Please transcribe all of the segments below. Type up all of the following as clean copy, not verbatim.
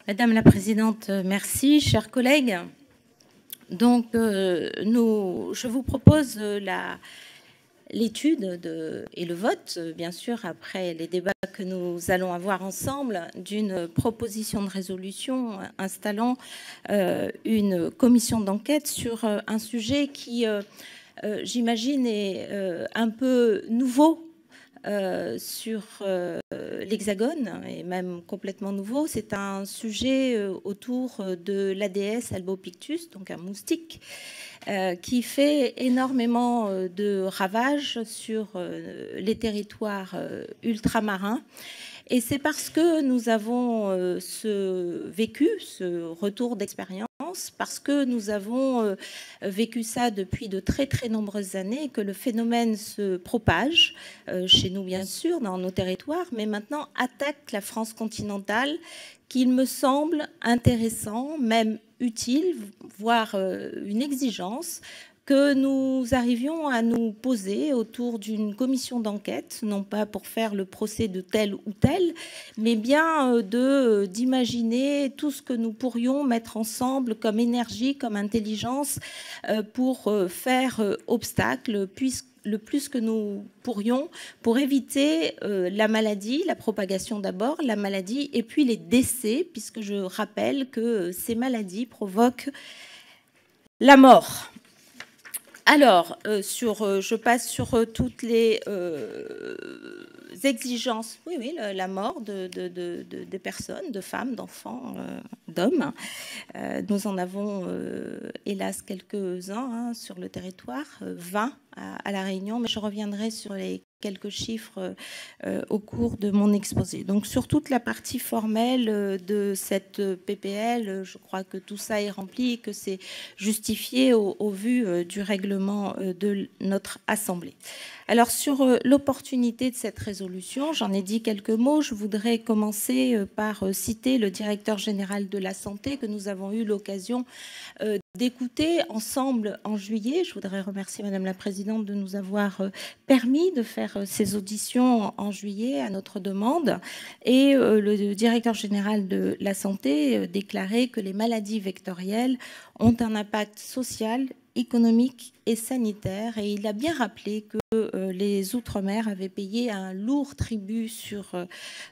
Madame la Présidente, merci. Chers collègues, donc, je vous propose l'étude et le vote, bien sûr, après les débats que nous allons avoir ensemble, d'une proposition de résolution installant une commission d'enquête sur un sujet qui, j'imagine, est un peu nouveau sur l'Hexagone, et même complètement nouveau. C'est un sujet autour de l'Aedes albopictus, donc un moustique, qui fait énormément de ravages sur les territoires ultramarins. Et c'est parce que nous avons vécu ce retour d'expérience, parce que nous avons vécu ça depuis de très très nombreuses années, que le phénomène se propage chez nous bien sûr, dans nos territoires, mais maintenant attaque la France continentale, qu'il me semble intéressant, même utile, voire une exigence, que nous arrivions à nous poser autour d'une commission d'enquête, non pas pour faire le procès de tel ou tel, mais bien d'imaginer tout ce que nous pourrions mettre ensemble comme énergie, comme intelligence, pour faire obstacle, puisque le plus que nous pourrions pour éviter la maladie, la propagation d'abord, la maladie, et puis les décès, puisque je rappelle que ces maladies provoquent la mort. Alors, je passe sur toutes les exigences. Oui, la mort des personnes, de femmes, d'enfants, d'hommes. Nous en avons, hélas, quelques-uns sur le territoire, 20 à La Réunion, mais je reviendrai sur les quelques chiffres au cours de mon exposé. Donc, sur toute la partie formelle de cette PPL, je crois que tout ça est rempli et que c'est justifié au vu du règlement de notre Assemblée. Alors, sur l'opportunité de cette résolution, j'en ai dit quelques mots. Je voudrais commencer par citer le directeur général de la Santé que nous avons eu l'occasion d'écouter ensemble en juillet. Je voudrais remercier Madame la Présidente de nous avoir permis de faire ces auditions en juillet à notre demande. Et le directeur général de la Santé déclarait que les maladies vectorielles ont un impact social, économique et sanitaire. Et il a bien rappelé que les Outre-mer avaient payé un lourd tribut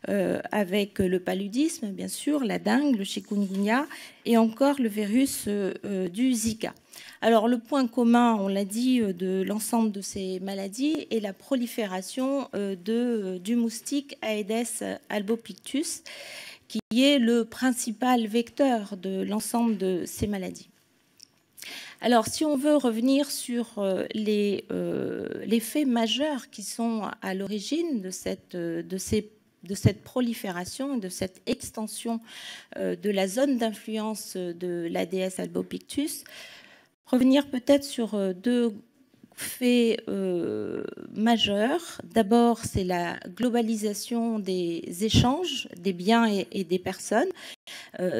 avec le paludisme, bien sûr, la dengue, le chikungunya et encore le virus du Zika. Alors, le point commun, on l'a dit, de l'ensemble de ces maladies est la prolifération du moustique Aedes albopictus, qui est le principal vecteur de l'ensemble de ces maladies. Alors, si on veut revenir sur les faits majeurs qui sont à l'origine de cette prolifération, de cette extension de la zone d'influence de l'Aedes albopictus, revenir peut-être sur deux faits majeurs. D'abord, c'est la globalisation des échanges des biens et des personnes.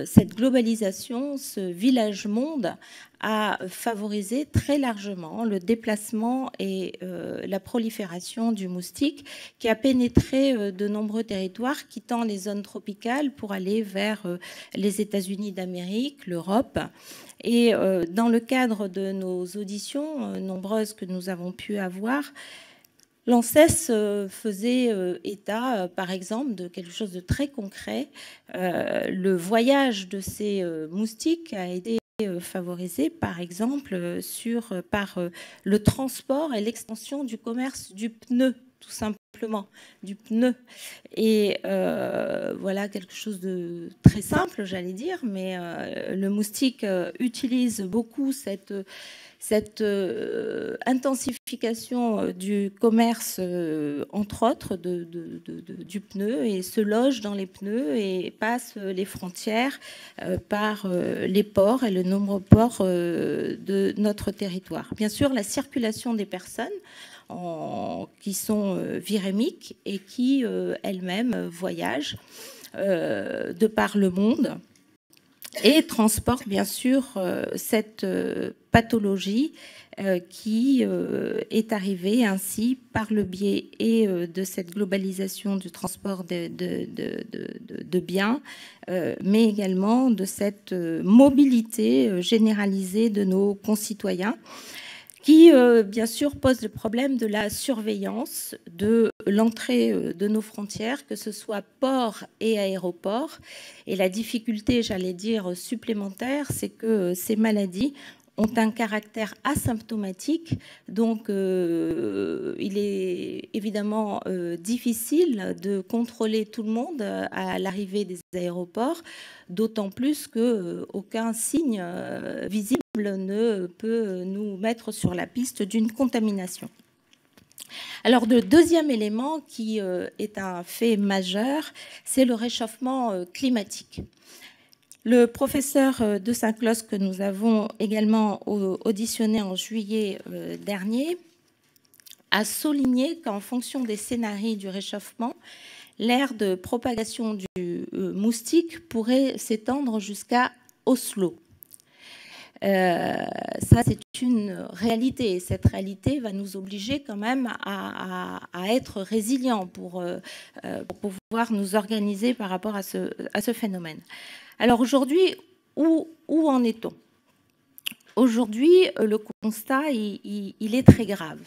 Cette globalisation, ce village-monde, a favorisé très largement le déplacement et la prolifération du moustique, qui a pénétré de nombreux territoires, quittant les zones tropicales pour aller vers les États-Unis d'Amérique, l'Europe. Et dans le cadre de nos auditions nombreuses que nous avons pu avoir, l'ANSES faisait état, par exemple, de quelque chose de très concret. Le voyage de ces moustiques a été favorisé, par exemple, par le transport et l'extension du commerce du pneu, tout simplement, du pneu. Et voilà quelque chose de très simple, j'allais dire, mais le moustique utilise beaucoup cette intensification du commerce, entre autres, du pneu, et se loge dans les pneus et passe les frontières par les ports et le nombreux ports de notre territoire. Bien sûr, la circulation des personnes qui sont virémiques et qui elles-mêmes voyagent de par le monde. et transporte bien sûr cette pathologie qui est arrivée ainsi par le biais et de cette globalisation du transport de biens, mais également de cette mobilité généralisée de nos concitoyens, qui, bien sûr, pose le problème de la surveillance de l'entrée de nos frontières, que ce soit port et aéroport. Et la difficulté, j'allais dire, supplémentaire, c'est que ces maladies ont un caractère asymptomatique, donc il est évidemment difficile de contrôler tout le monde à l'arrivée des aéroports, d'autant plus qu'aucun signe visible ne peut nous mettre sur la piste d'une contamination. Alors, le deuxième élément qui est un fait majeur, c'est le réchauffement climatique. Le professeur de Saint-Closse, que nous avons également auditionné en juillet dernier, a souligné qu'en fonction des scénarios du réchauffement, l'ère de propagation du moustique pourrait s'étendre jusqu'à Oslo. Ça, c'est une réalité. Cette réalité va nous obliger quand même à être résilients pour pouvoir nous organiser par rapport à ce phénomène. Alors aujourd'hui, où en est-on? Aujourd'hui, le constat, il est très grave.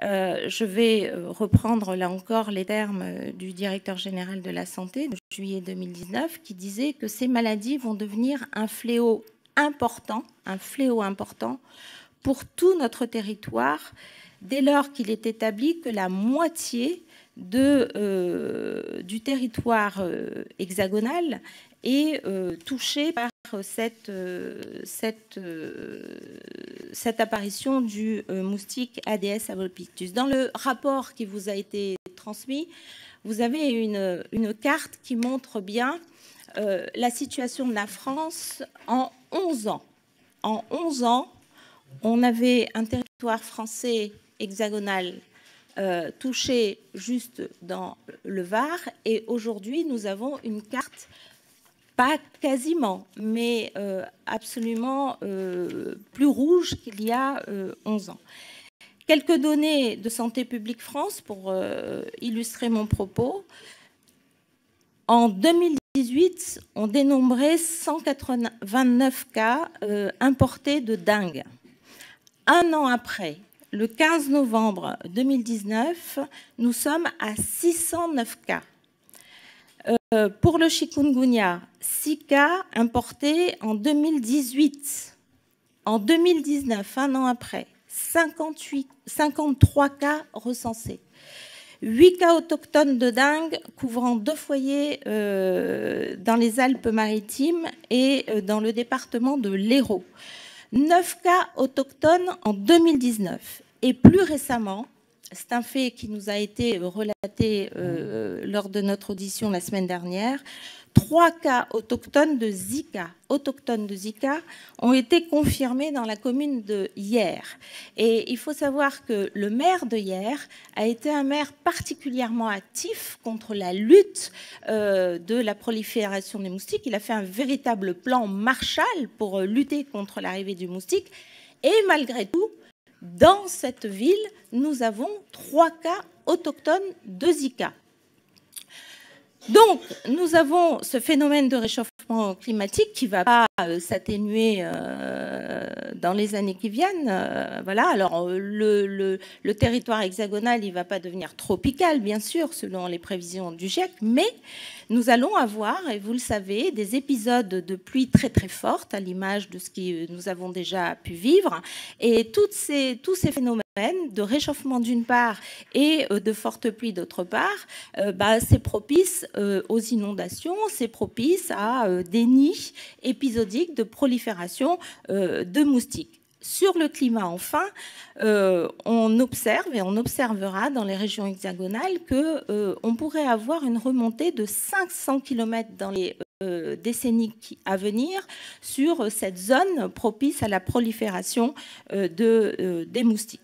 Je vais reprendre là encore les termes du directeur général de la santé de juillet 2019 qui disait que ces maladies vont devenir un fléau important pour tout notre territoire dès lors qu'il est établi que la moitié du territoire hexagonal est touché par cette apparition du moustique Aedes albopictus. Dans le rapport qui vous a été transmis, vous avez une carte qui montre bien la situation de la France en 11 ans. En 11 ans, on avait un territoire français hexagonal touché juste dans le Var, et aujourd'hui, nous avons une carte pas quasiment, mais absolument plus rouge qu'il y a 11 ans. Quelques données de Santé publique France pour illustrer mon propos. En 2018, on dénombrait 189 cas importés de dengue. Un an après, le 15 novembre 2019, nous sommes à 609 cas. Pour le chikungunya, 6 cas importés en 2018. En 2019, un an après, 53 cas recensés. 8 cas autochtones de dengue couvrant 2 foyers dans les Alpes-Maritimes et dans le département de l'Hérault. 9 cas autochtones en 2019. Et plus récemment, c'est un fait qui nous a été relaté lors de notre audition la semaine dernière, 3 cas autochtones de Zika ont été confirmés dans la commune de Hyères. Et il faut savoir que le maire de Hyères a été un maire particulièrement actif contre la lutte de la prolifération des moustiques. Il a fait un véritable plan Marshall pour lutter contre l'arrivée du moustique. Et malgré tout, dans cette ville, nous avons 3 cas autochtones de Zika. Donc, nous avons ce phénomène de réchauffement climatique qui ne va pas s'atténuer dans les années qui viennent. Voilà. Alors, le territoire hexagonal, il ne va pas devenir tropical, bien sûr, selon les prévisions du GIEC, mais nous allons avoir, et vous le savez, des épisodes de pluie très très fortes, à l'image de ce que nous avons déjà pu vivre. Et tous ces phénomènes de réchauffement d'une part et de fortes pluies d'autre part, c'est propice aux inondations, c'est propice à des nids épisodiques de prolifération de moustiques. Sur le climat, enfin, on observe et on observera dans les régions hexagonales qu'on pourrait avoir une remontée de 500 km dans les décennies à venir sur cette zone propice à la prolifération des moustiques.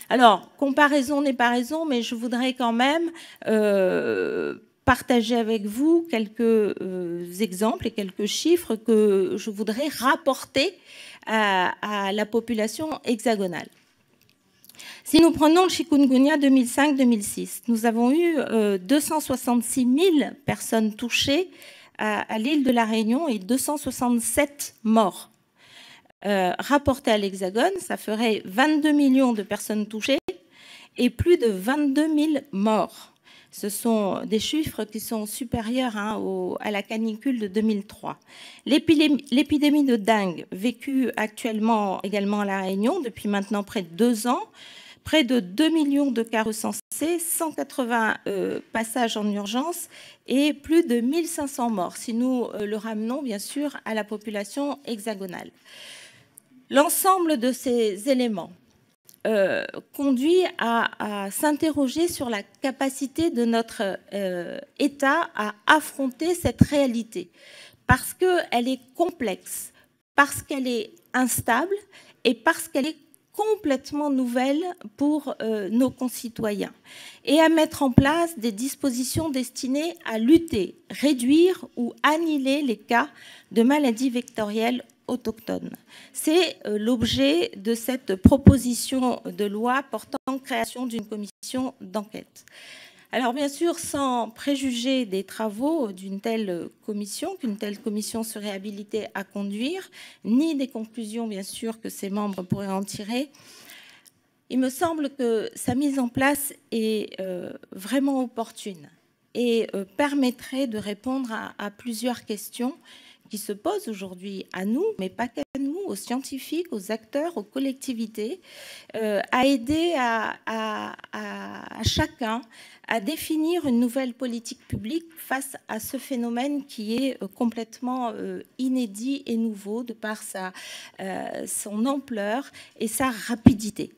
Alors, comparaison n'est pas raison, mais je voudrais quand même partager avec vous quelques exemples et quelques chiffres que je voudrais rapporter à la population hexagonale. Si nous prenons le chikungunya 2005-2006, nous avons eu 266 000 personnes touchées à l'île de la Réunion et 267 morts. Rapporté à l'Hexagone, ça ferait 22 millions de personnes touchées et plus de 22 000 morts. Ce sont des chiffres qui sont supérieurs à la canicule de 2003. L'épidémie de dengue, vécue actuellement également à La Réunion depuis maintenant près de 2 ans, près de 2 millions de cas recensés, 180 passages en urgence et plus de 1500 morts, si nous le ramenons bien sûr à la population hexagonale. L'ensemble de ces éléments conduit à s'interroger sur la capacité de notre État à affronter cette réalité, parce qu'elle est complexe, parce qu'elle est instable et parce qu'elle est complètement nouvelle pour nos concitoyens, et à mettre en place des dispositions destinées à lutter, réduire ou annihiler les cas de maladies vectorielles autochtones. C'est l'objet de cette proposition de loi portant création d'une commission d'enquête. Alors bien sûr, sans préjuger des travaux d'une telle commission, qu'une telle commission serait habilitée à conduire, ni des conclusions bien sûr que ses membres pourraient en tirer, il me semble que sa mise en place est vraiment opportune et permettrait de répondre à plusieurs questions qui se posent aujourd'hui à nous, mais pas qu'à nous, aux scientifiques, aux acteurs, aux collectivités, à aider à chacun à définir une nouvelle politique publique face à ce phénomène qui est complètement inédit et nouveau de par son ampleur et sa rapidité.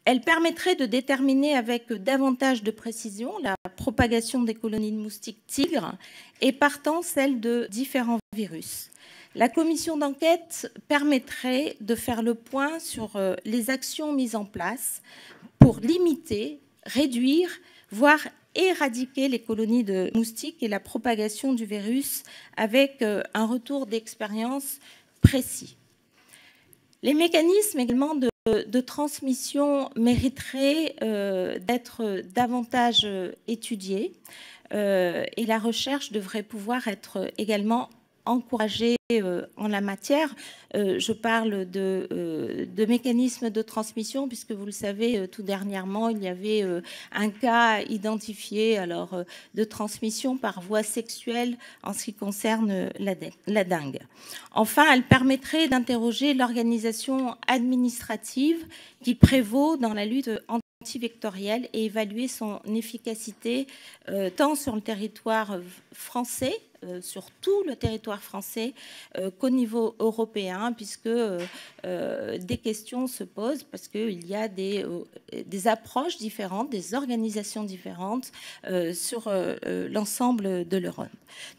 Elle permettrait de déterminer avec davantage de précision la propagation des colonies de moustiques tigres et partant celle de différents virus. La commission d'enquête permettrait de faire le point sur les actions mises en place pour limiter, réduire, voire éradiquer les colonies de moustiques et la propagation du virus avec un retour d'expérience précis. Les mécanismes également de transmission mériteraient d'être davantage étudiés et la recherche devrait pouvoir être également encouragée en la matière. Je parle de mécanismes de transmission puisque vous le savez, tout dernièrement, il y avait un cas identifié de transmission par voie sexuelle en ce qui concerne la dengue. Enfin, elle permettrait d'interroger l'organisation administrative qui prévaut dans la lutte antivectorielle et évaluer son efficacité tant sur le territoire français, sur tout le territoire français, qu'au niveau européen, puisque des questions se posent, parce qu'il y a des approches différentes, des organisations différentes sur l'ensemble de l'Europe.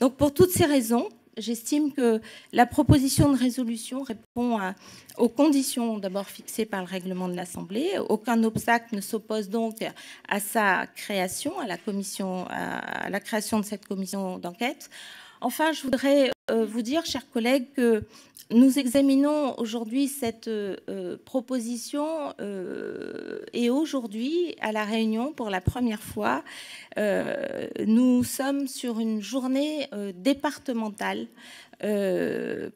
Donc pour toutes ces raisons, j'estime que la proposition de résolution répond aux conditions d'abord fixées par le règlement de l'Assemblée. Aucun obstacle ne s'oppose donc à sa création, à la création de cette commission d'enquête. Enfin, je voudrais vous dire, chers collègues, que nous examinons aujourd'hui cette proposition et aujourd'hui, à La Réunion, pour la première fois, nous sommes sur une journée départementale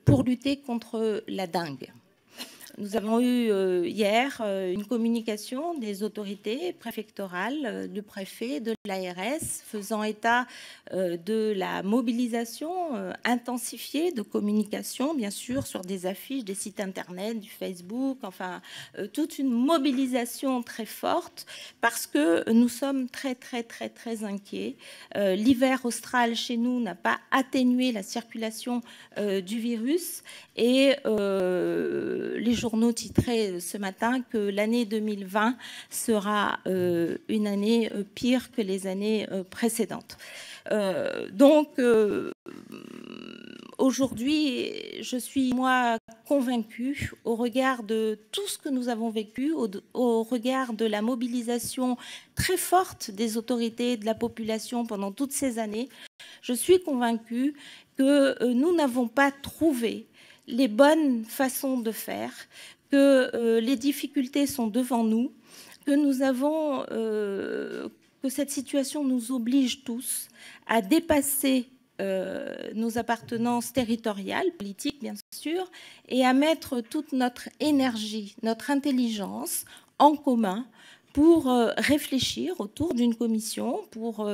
pour lutter contre la dengue. Nous avons eu hier une communication des autorités préfectorales, du préfet, de l'ARS, faisant état de la mobilisation intensifiée de communication, bien sûr, sur des affiches, des sites internet, du Facebook, enfin, toute une mobilisation très forte, parce que nous sommes très, très, très, très inquiets. L'hiver austral chez nous n'a pas atténué la circulation du virus et les journaux titraient ce matin que l'année 2020 sera une année pire que les années précédentes. Donc, aujourd'hui, je suis, moi, convaincue au regard de tout ce que nous avons vécu, au regard de la mobilisation très forte des autorités et de la population pendant toutes ces années. Je suis convaincue que nous n'avons pas trouvé les bonnes façons de faire, que les difficultés sont devant nous, que nous avons, que cette situation nous oblige tous à dépasser nos appartenances territoriales, politiques bien sûr, et à mettre toute notre énergie, notre intelligence en commun pour réfléchir autour d'une commission, pour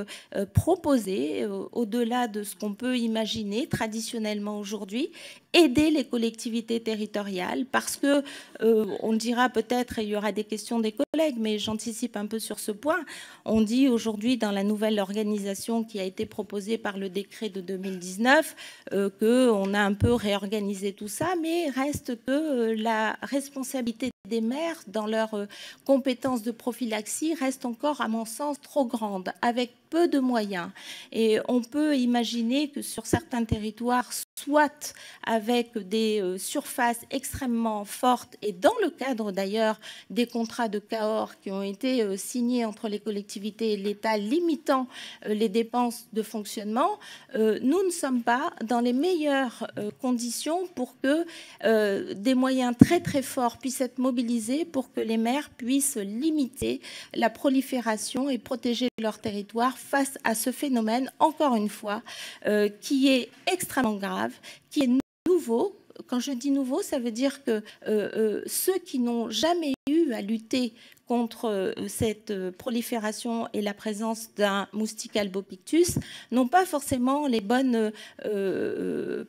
proposer, au-delà de ce qu'on peut imaginer traditionnellement aujourd'hui, aider les collectivités territoriales, parce que, on le dira peut-être, et il y aura des questions des collègues, mais j'anticipe un peu sur ce point, on dit aujourd'hui dans la nouvelle organisation qui a été proposée par le décret de 2019, qu'on a un peu réorganisé tout ça, mais reste que la responsabilité des maires dans leurs compétences de prophylaxie reste encore, à mon sens, trop grande, avec peu de moyens. Et on peut imaginer que sur certains territoires, soit avec des surfaces extrêmement fortes, et dans le cadre d'ailleurs des contrats de Cahors qui ont été signés entre les collectivités et l'État, limitant les dépenses de fonctionnement, nous ne sommes pas dans les meilleures conditions pour que des moyens très très forts puissent être mobilisés pour que les maires puissent limiter la prolifération et protéger leur territoire face à ce phénomène, encore une fois, qui est extrêmement grave, qui est nouveau. Quand je dis nouveau, ça veut dire que ceux qui n'ont jamais eu à lutter contre cette prolifération et la présence d'un moustique albopictus n'ont pas forcément les bonnes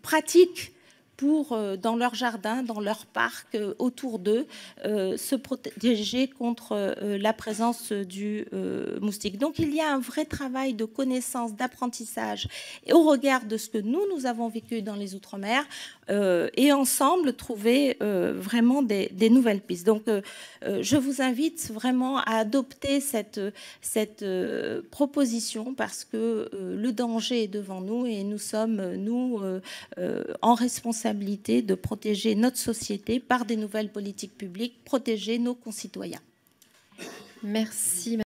pratiques pour, dans leur jardin, dans leur parc, autour d'eux, se protéger contre la présence du moustique. Donc il y a un vrai travail de connaissance, d'apprentissage, au regard de ce que nous avons vécu dans les Outre-mer, et ensemble trouver vraiment des nouvelles pistes. Donc je vous invite vraiment à adopter cette proposition, parce que le danger est devant nous et nous sommes, nous, en responsabilité de protéger notre société par des nouvelles politiques publiques, protéger nos concitoyens. Merci.